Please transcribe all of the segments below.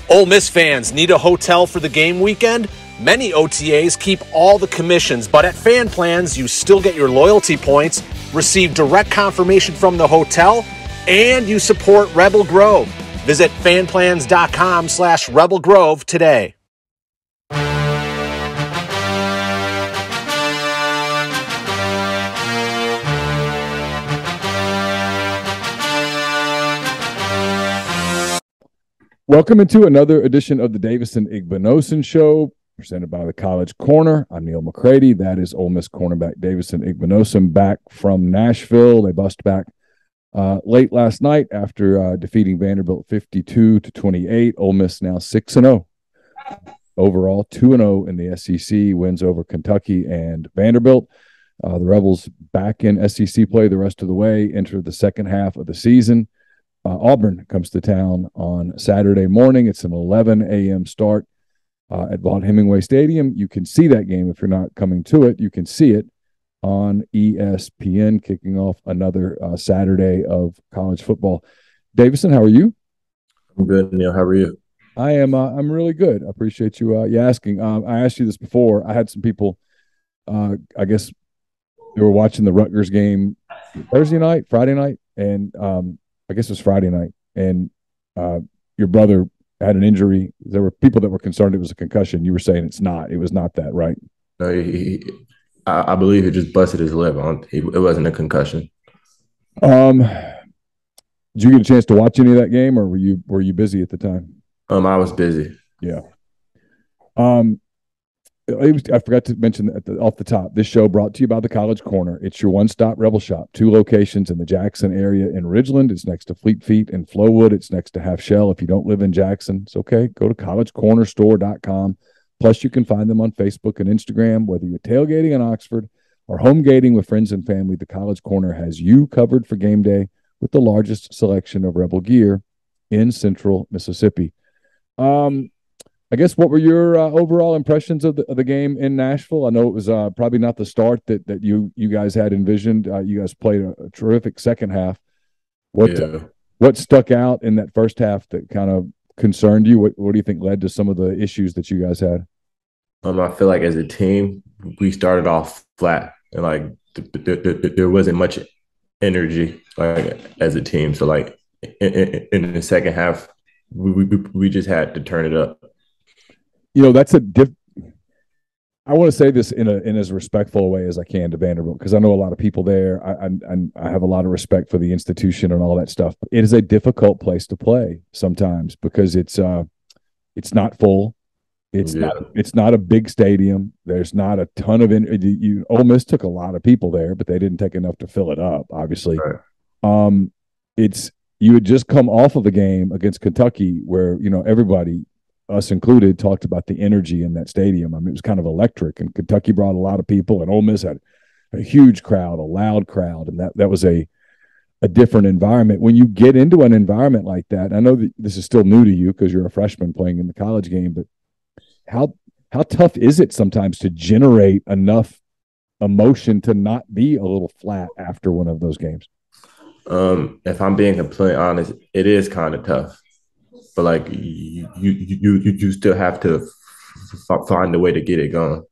Ole Miss fans need a hotel for the game weekend? Many OTAs keep all the commissions, but at Fan Plans, you still get your loyalty points, receive direct confirmation from the hotel, and you support Rebel Grove. Visit fanplans.com/Rebel Grove today. Welcome into another edition of the Davison Igbinosun Show, presented by the College Corner. I'm Neil McCready. That is Ole Miss cornerback Davison Igbinosun back from Nashville. They bust back late last night after defeating Vanderbilt 52-28. Ole Miss now 6-0 overall, 2-0 in the SEC, wins over Kentucky and Vanderbilt. The Rebels back in SEC play the rest of the way, enter the second half of the season. Auburn comes to town on Saturday morning. It's an 11 a.m. start at Vaught Hemingway Stadium. You can see that game if you're not coming to it. You can see it on ESPN, kicking off another Saturday of college football. Davison, how are you? I'm good, Neil. How are you? I am. I'm really good. I appreciate you asking. I asked you this before. I had some people. I guess they were watching the Rutgers game Friday night, and I guess it was Friday night, and your brother had an injury. There were people that were concerned it was a concussion. You were saying it's not. It was not that, right? No, I believe he just busted his lip. It wasn't a concussion. Did you get a chance to watch any of that game, or were you busy at the time? I was busy. Yeah. I forgot to mention off the top, this show brought to you by the College Corner. It's your one-stop Rebel shop. 2 locations in the Jackson area in Ridgeland. It's next to Fleet Feet in Flowood. It's next to Half Shell. If you don't live in Jackson, it's okay. Go to collegecornerstore.com. Plus, you can find them on Facebook and Instagram. Whether you're tailgating in Oxford or home gating with friends and family, the College Corner has you covered for game day with the largest selection of Rebel gear in Central Mississippi. I guess what were your overall impressions of the game in Nashville? I know it was probably not the start that you guys had envisioned. You guys played a terrific second half. What stuck out in that first half that kind of concerned you? What do you think led to some of the issues that you guys had? I feel like as a team, we started off flat, and like there wasn't much energy like as a team. So like in the second half, we just had to turn it up. You know, that's I want to say this in as respectful a way as I can to Vanderbilt, because I know a lot of people there. I have a lot of respect for the institution and all that stuff. It is a difficult place to play sometimes because it's not full. It's not a big stadium. There's not a ton of Ole Miss took a lot of people there, but they didn't take enough to fill it up, obviously. Right. You had just come off of a game against Kentucky where, everybody, us included, talked about the energy in that stadium. I mean, it was kind of electric, and Kentucky brought a lot of people, and Ole Miss had a huge crowd, a loud crowd, and that was a different environment. When you get into an environment like that, I know that this is still new to you because you're a freshman playing in the college game, but how tough is it sometimes to generate enough emotion to not be a little flat after one of those games? If I'm being completely honest, it is kind of tough. But like you still have to find a way to get it going.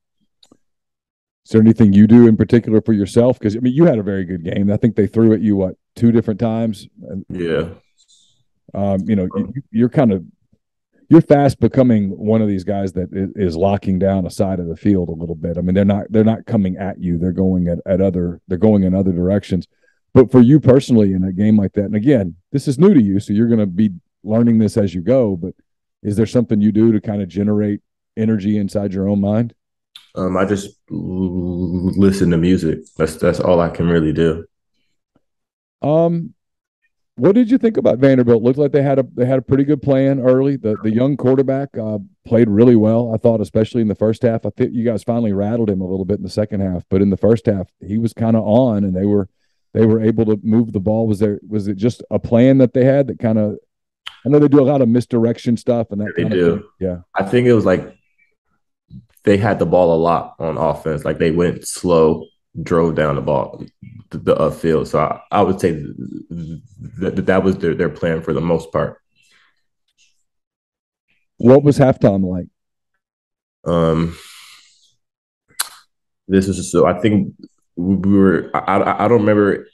Is there anything you do in particular for yourself? Because I mean, you had a very good game. I think they threw at you 2 different times. Yeah. You're fast becoming one of these guys that is locking down a side of the field a little bit. I mean, they're not coming at you. They're going they're going in other directions. But for you personally in a game like that, and again, this is new to you, so you're going to be learning this as you go, but is there something you do to kind of generate energy inside your own mind? I just listen to music. That's all I can really do. What did you think about Vanderbilt? Looked like they had a pretty good plan early. The young quarterback played really well, I thought, especially in the first half. I think you guys finally rattled him a little bit in the second half, but in the first half he was kind of on, and they were able to move the ball. Was it just a plan that they had that kind of, I know they do a lot of misdirection stuff and that kind of thing. Yeah. I think it was like they had the ball a lot on offense. Like they went slow, drove down the ball, the upfield. So I would say that was their plan for the most part. What was halftime like? Um, this was so. I think we were. I don't remember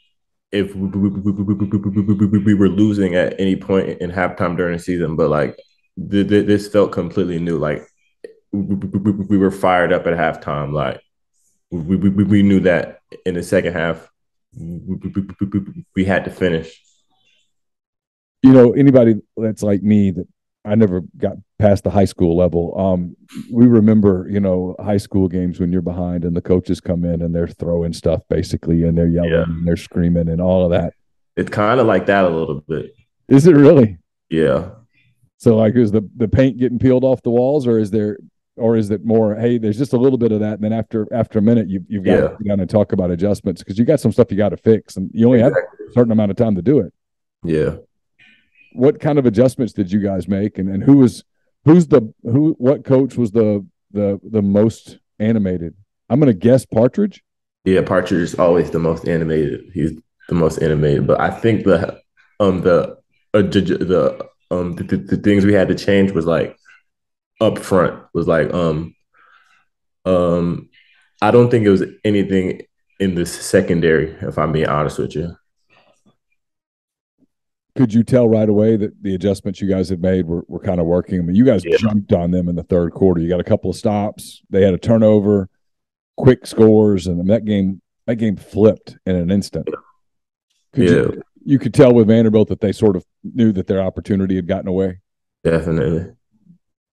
if we were losing at any point in halftime during the season, but like this felt completely new. Like we were fired up at halftime. Like we knew that in the second half we had to finish. You know, anybody that's like me, that I never got past the high school level. We remember, you know, high school games when you're behind and the coaches come in and they're throwing stuff basically and they're yelling Yeah, and they're screaming and all of that. it's kind of like that a little bit. Is it really? Yeah, So like, is the paint getting peeled off the walls, or is it more, hey, there's just a little bit of that, and then after a minute you've got to yeah, sit down and talk about adjustments because you got some stuff you got to fix and you only have exactly. a certain amount of time to do it. Yeah. What kind of adjustments did you guys make, and what coach was the most animated? I'm gonna guess Partridge. Yeah, Partridge is always the most animated. He's the most animated, but I think the things we had to change was like up front was like um I don't think it was anything in the secondary, if I'm being honest with you. Could you tell right away that the adjustments you guys had made were kind of working? I mean, you guys Yeah, jumped on them in the third quarter. You got a couple of stops. They had a turnover, quick scores, and that game flipped in an instant. Could yeah, you could tell with Vanderbilt that they sort of knew that their opportunity had gotten away? definitely.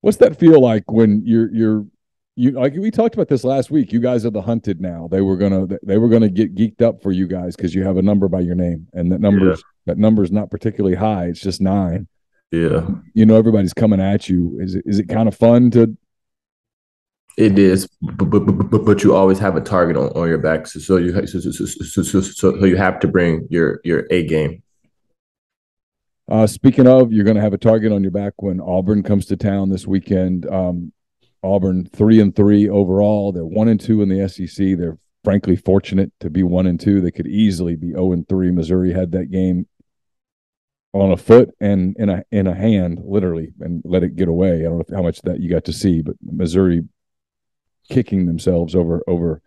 What's that feel like when you like we talked about this last week? You guys are the hunted now. They were gonna get geeked up for you guys because you have a number by your name, and Yeah, that number is not particularly high. It's just 9. yeah. You know everybody's coming at you. Is it kind of fun to? It is, but you always have a target on your back, so you have to bring your A game. Speaking of, you're going to have a target on your back when Auburn comes to town this weekend. Auburn 3-3 overall. They're 1-2 in the SEC. They're frankly fortunate to be 1-2. They could easily be 0-3. Missouri had that game on a foot and in a hand, literally, and let it get away. I don't know how much of that you got to see, but Missouri kicking themselves over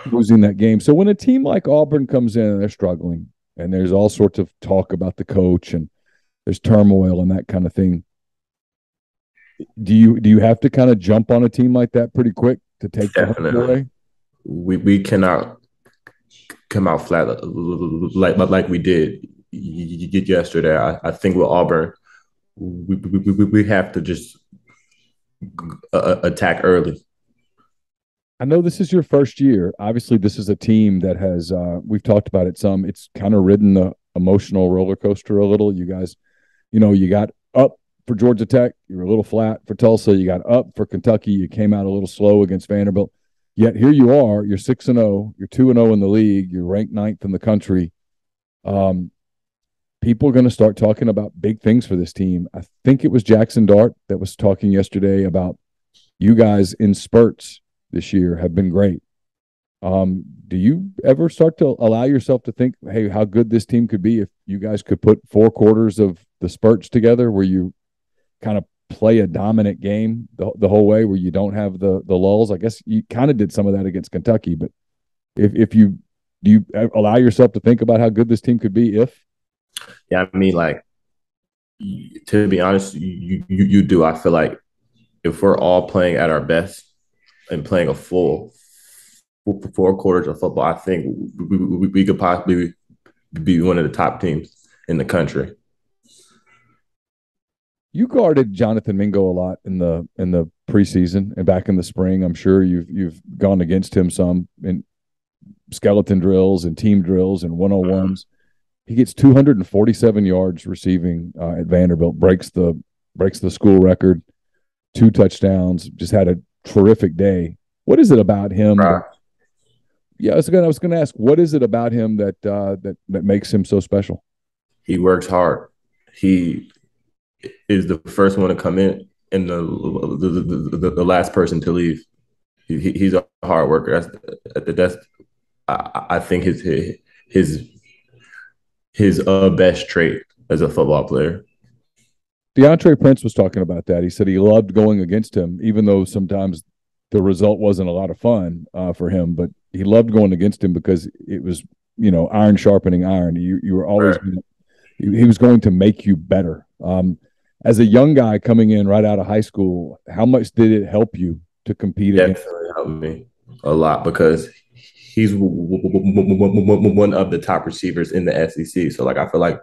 losing that game. So when a team like Auburn comes in and they're struggling, and there's all sorts of talk about the coach and there's turmoil and that kind of thing, do you have to kind of jump on a team like that pretty quick to take the hook Definitely, away? we cannot come out flat like we did yesterday. I think with Auburn, we have to just attack early. I know this is your first year. Obviously, this is a team that has we've talked about it some. It's kind of ridden the emotional roller coaster a little. You guys, you got up for Georgia Tech. You were a little flat for Tulsa. You got up for Kentucky. You came out a little slow against Vanderbilt. Yet here you are. You're 6-0. You're 2-0 in the league. You're ranked 9th in the country. People are going to start talking about big things for this team. I think it was Jackson Dart that was talking yesterday about you guys in spurts this year have been great. Do you ever start to allow yourself to think, hey, how good this team could be if you guys could put 4 quarters of the spurts together where you kind of play a dominant game the whole way, where you don't have the lulls? I guess you kind of did some of that against Kentucky, but if you do you allow yourself to think about how good this team could be if? Yeah, I mean, like to be honest, you do. I feel like if we're all playing at our best and playing a full 4 quarters of football, I think we could possibly be one of the top teams in the country. You guarded Jonathan Mingo a lot in the preseason and back in the spring. I'm sure you've gone against him some in skeleton drills and team drills and 101s. He gets 247 yards receiving at Vanderbilt, breaks the school record, 2 touchdowns, just had a terrific day. What is it about him Right. yeah, I was gonna ask, what is it about him that makes him so special? He works hard. He is the first one to come in and the last person to leave. He's a hard worker. That's I think his best trait as a football player. DeAndre Prince was talking about that. He said he loved going against him, even though sometimes the result wasn't a lot of fun for him. But he loved going against him because it was, iron sharpening iron. You were always Right. he was going to make you better. As a young guy coming in right out of high school, how much did it help you to compete against? Definitely helped me a lot because he's one of the top receivers in the SEC. So like I feel like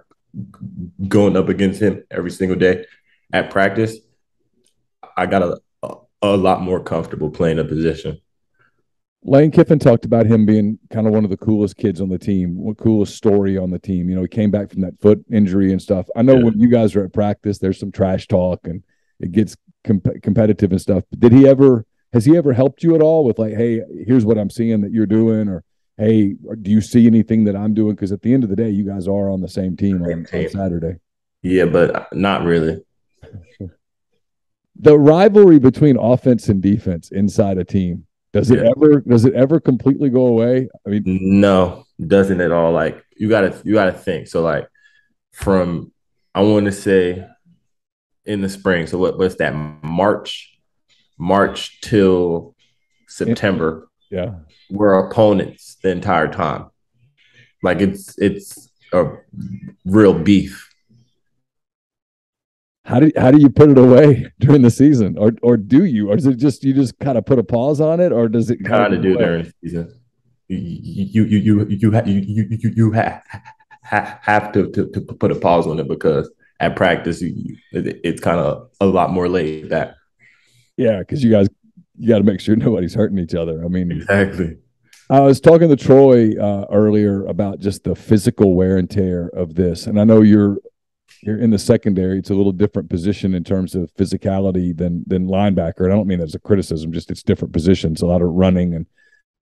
going up against him every single day at practice, I got a lot more comfortable playing a position. Lane Kiffin talked about him being kind of one of the coolest kids on the team, coolest story on the team. He came back from that foot injury and stuff. I know when you guys are at practice, there's some trash talk and it gets competitive and stuff. But has he ever helped you at all with like, hey, here's what I'm seeing that you're doing, or hey, do you see anything that I'm doing? Because at the end of the day, you guys are on the same team on Saturday. Yeah, but not really. The rivalry between offense and defense inside a team, does it ever completely go away? I mean, no, doesn't at all. Like you gotta think. So like from I want to say in the spring. So what's that? March till September. Yeah, we're opponents the entire time. Like it's a real beef. How do you put it away during the season, or do you, or is it just you just kind of put a pause on it, or does it kind of do during the season? You have to put a pause on it because at practice it's kind of a lot more laid back. Yeah, because you got to make sure nobody's hurting each other. I mean, exactly. I was talking to Troy earlier about just the physical wear and tear of this, and I know you're in the secondary. It's a little different position in terms of physicality than linebacker. And I don't mean that as a criticism, just it's different positions, a lot of running. And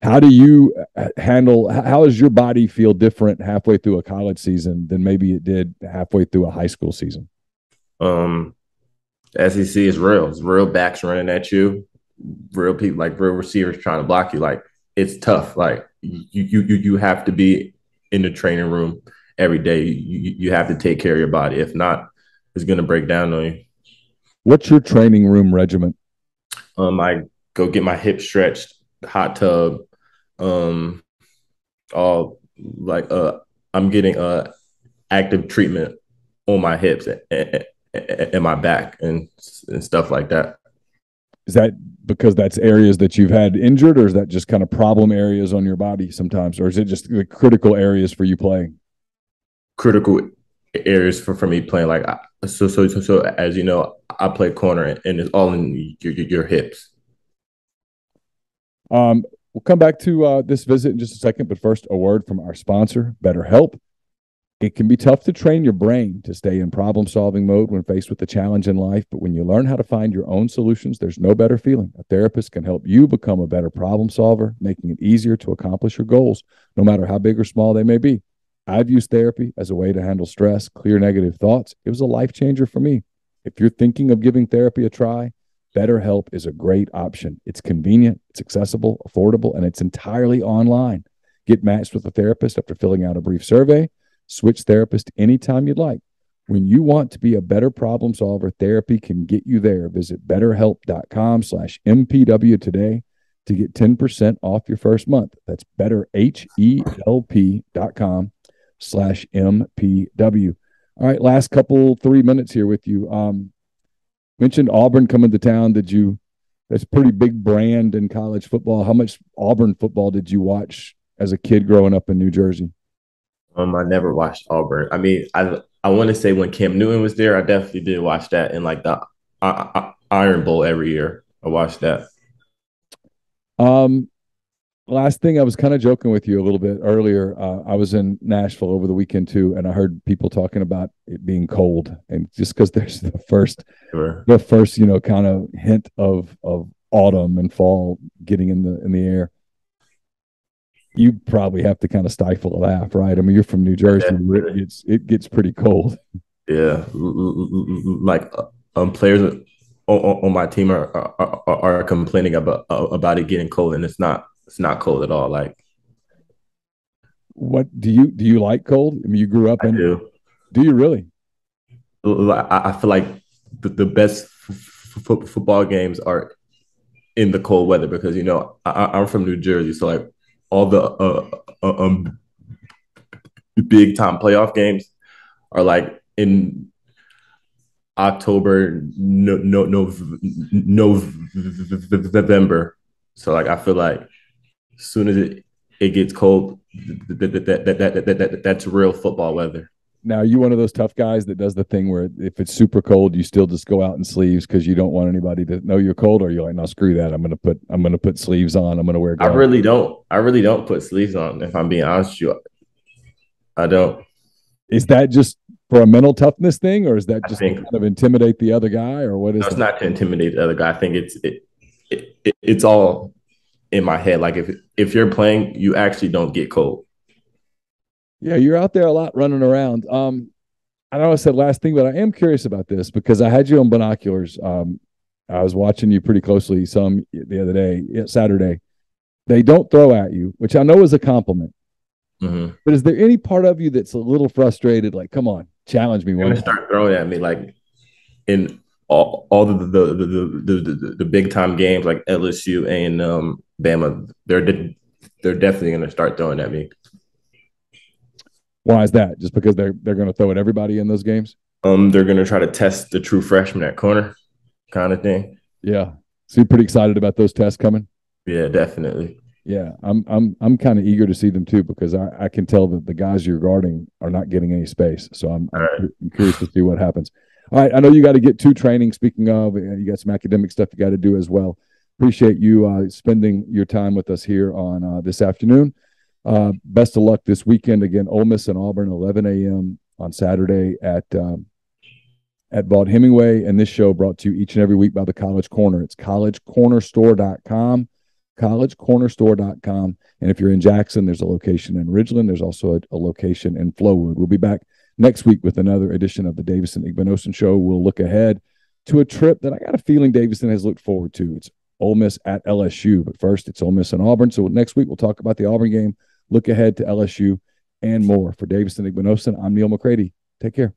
how do you handle, how does your body feel different halfway through a college season than maybe it did halfway through a high school season? SEC is real. It's real backs running at you, real people, like real receivers trying to block you. Like it's tough. Like you have to be in the training room every day. You have to take care of your body. If not, it's going to break down on you. What's your training room regimen? I go get my hips stretched, hot tub, all like I'm getting active treatment on my hips and my back and stuff like that. Is that because that's areas that you've had injured, or is that just kind of problem areas on your body sometimes, or is it just the critical areas for you playing? Critical areas for me playing. Like so as you know, I play corner and it's all in your hips. We'll come back to this visit in just a second, but first, a word from our sponsor, BetterHelp. It can be tough to train your brain to stay in problem-solving mode when faced with a challenge in life, but when you learn how to find your own solutions, there's no better feeling. A therapist can help you become a better problem solver, making it easier to accomplish your goals, no matter how big or small they may be. I've used therapy as a way to handle stress, clear negative thoughts. It was a life changer for me. If you're thinking of giving therapy a try, BetterHelp is a great option. It's convenient, it's accessible, affordable, and it's entirely online. Get matched with a therapist after filling out a brief survey. Switch therapist anytime you'd like. When you want to be a better problem solver, therapy can get you there. Visit betterhelp.com/MPW today to get 10% off your first month. That's betterhelp.com/MPW. All right, last 3 minutes here with you. Mentioned Auburn coming to town. That's a pretty big brand in college football. How much Auburn football did you watch as a kid growing up in New Jersey? I never watched Auburn. I mean, I want to say when Cam Newton was there, I definitely did watch that in like the Iron Bowl every year. I watched that. Last thing, I was kind of joking with you a little bit earlier. I was in Nashville over the weekend too, and I heard people talking about it being cold, and just because there's the first kind of hint of autumn and fall getting in the air. You probably have to kind of stifle a laugh, right? I mean, you're from New Jersey. It gets pretty cold. Yeah, like players on my team are complaining about it getting cold, and it's not cold at all. Like, what do you like cold? I mean, you grew up in. Do you really? I feel like the best football games are in the cold weather because I'm from New Jersey, so like all the big time playoff games are like in October, November. So like I feel like as soon as it gets cold, that's real football weather. Now, are you one of those tough guys that does the thing where if it's super cold, you still just go out in sleeves because you don't want anybody to know you're cold, or you're like, no, screw that. I'm gonna put sleeves on. I'm gonna wear gloves. I really don't put sleeves on. If I'm being honest with you, I don't. Is that just for a mental toughness thing, or is that just to kind of intimidate the other guy, or what is? No, it's not to intimidate the other guy. I think it's all in my head. Like if you're playing, you actually don't get cold. Yeah, you're out there a lot running around. I know I said last thing, but I am curious about this because I had you on binoculars. I was watching you pretty closely some the other day, Saturday. They don't throw at you, which I know is a compliment. Mm-hmm. But is there any part of you that's a little frustrated? Like, come on, challenge me. They're gonna start throwing at me like in all the big time games like LSU and Bama. They're definitely gonna start throwing at me. Why is that? Just because they're going to throw at everybody in those games? They're gonna try to test the true freshman at corner, kind of thing. Yeah. So you're pretty excited about those tests coming? Yeah, definitely. Yeah, I'm kind of eager to see them too because I can tell that the guys you're guarding are not getting any space. So I'm curious to see what happens. All right, I know you got to get to training. Speaking of, you got some academic stuff you got to do as well. Appreciate you spending your time with us here on this afternoon. Best of luck this weekend. Again, Ole Miss and Auburn, 11 a.m. on Saturday at Vaught Hemingway. And this show brought to you each and every week by the College Corner. It's collegecornerstore.com, collegecornerstore.com. And if you're in Jackson, there's a location in Ridgeland. There's also a location in Flowood. We'll be back next week with another edition of the Davison Igbinosun Show. We'll look ahead to a trip that I got a feeling Davison has looked forward to. It's Ole Miss at LSU. But first, it's Ole Miss and Auburn. So next week, we'll talk about the Auburn game, look ahead to LSU, and more. For Davison Igbinosun, I'm Neil McCready. Take care.